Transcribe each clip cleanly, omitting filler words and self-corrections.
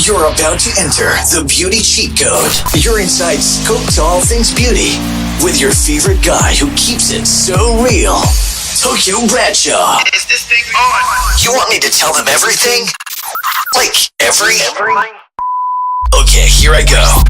You're about to enter the beauty cheat code. Your inside scoop to all things beauty with your favorite guy who keeps it so real, Tokyo Bradshaw. Is this thing on? You want me to tell them everything? Like every? Okay, here I go.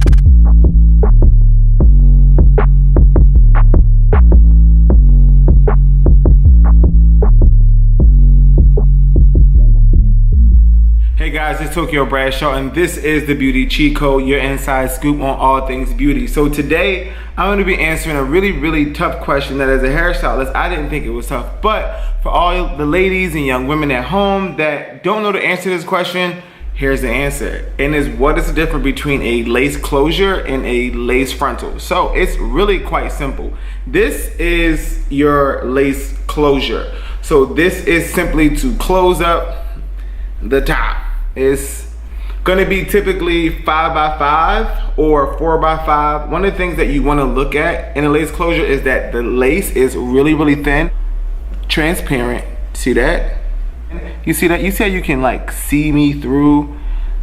Hey guys, it's Tokyo Bradshaw and this is the Beauty Cheat Code, your inside scoop on all things beauty. So today, I'm going to be answering a really tough question that as a hairstylist, I didn't think it was tough. But for all the ladies and young women at home that don't know the answer to this question, here's the answer. And it's what is the difference between a lace closure and a lace frontal. So it's really quite simple. This is your lace closure. So this is simply to close up the top. It's going to be typically 5x5 or 4x5. One of the things that you want to look at in a lace closure is that the lace is really thin, transparent. See that? You see that? You see how you can like see me through?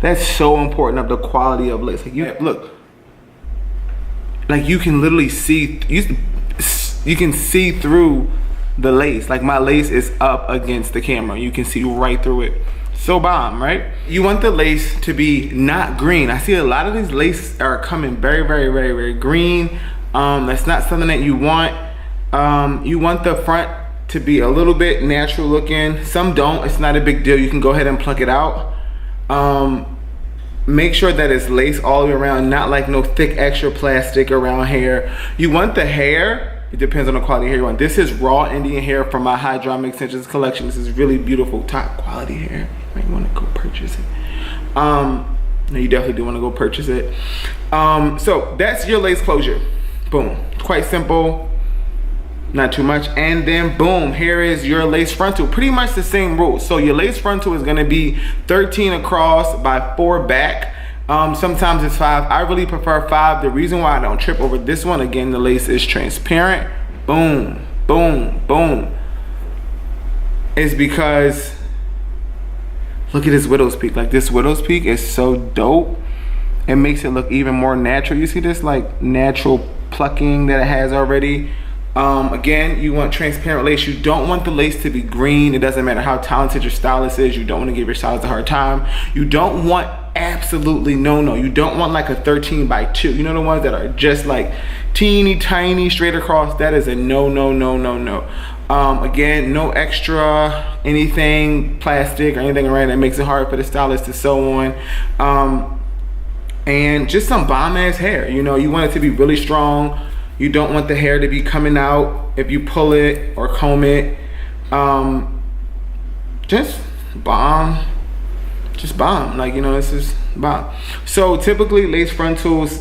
That's so important of the quality of lace. Like you look, like you can literally see. You can see through the lace. Like my lace is up against the camera. You can see right through it. So bomb, right? You want the lace to be not green. I see a lot of these laces are coming very green. That's not something that you want. You want the front to be a little bit natural looking. Some don't, it's not a big deal. You can go ahead and pluck it out. Make sure that it's lace all the way around, not like no thick extra plastic around hair. You want the hair, it depends on the quality of hair you want. This is raw Indian hair from my Hydronic Extensions collection. This is really beautiful, top quality hair. You might want to go purchase it. No, you definitely do want to go purchase it. So that's your lace closure. Boom, quite simple, not too much. And then boom, here is your lace frontal. Pretty much the same rules. So your lace frontal is going to be 13 across by 4 back. Sometimes it's 5. I really prefer 5. The reason why I don't trip over this one, again, the lace is transparent. Boom, is because look at this widow's peak. Like this widow's peak is so dope. It makes it look even more natural. You see this like natural plucking that it has already. Again, you want transparent lace. You don't want the lace to be green. It doesn't matter how talented your stylist is. You don't want to give your stylist a hard time. You don't want absolutely no. You don't want like a 13x2. You know the ones that are just like teeny tiny straight across. That is a no. Again, no extra anything plastic or anything around that makes it hard for the stylist to sew on. And just some bomb ass hair. You know, you want it to be really strong. You don't want the hair to be coming out if you pull it or comb it. Just bomb. Like, you know, this is bomb. So typically lace frontals,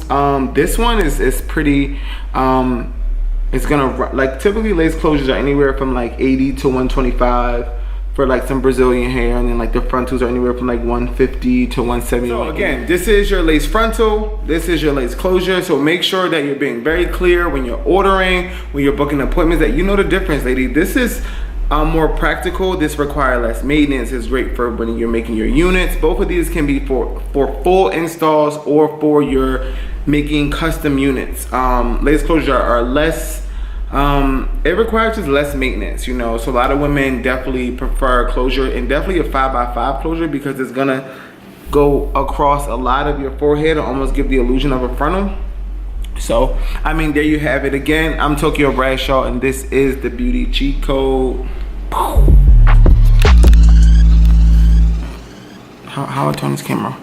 this one is pretty, it's gonna, like typically lace closures are anywhere from like 80 to 125 for like some Brazilian hair, and then like the frontals are anywhere from like 150 to 170. So again, this is your lace frontal, this is your lace closure. So make sure that you're being very clear when you're ordering, when you're booking appointments, that you know the difference, lady. This is more practical. This requires less maintenance. It's great for when you're making your units. Both of these can be for full installs or for your making custom units. Lace closure are less, it requires just less maintenance, you know. So a lot of women definitely prefer closure, and definitely a 5x5 closure, because it's gonna go across a lot of your forehead and almost give the illusion of a frontal. So I mean, there you have it. Again, I'm Tokyo Bradshaw and this is the Beauty Cheat Code. How I turn this camera?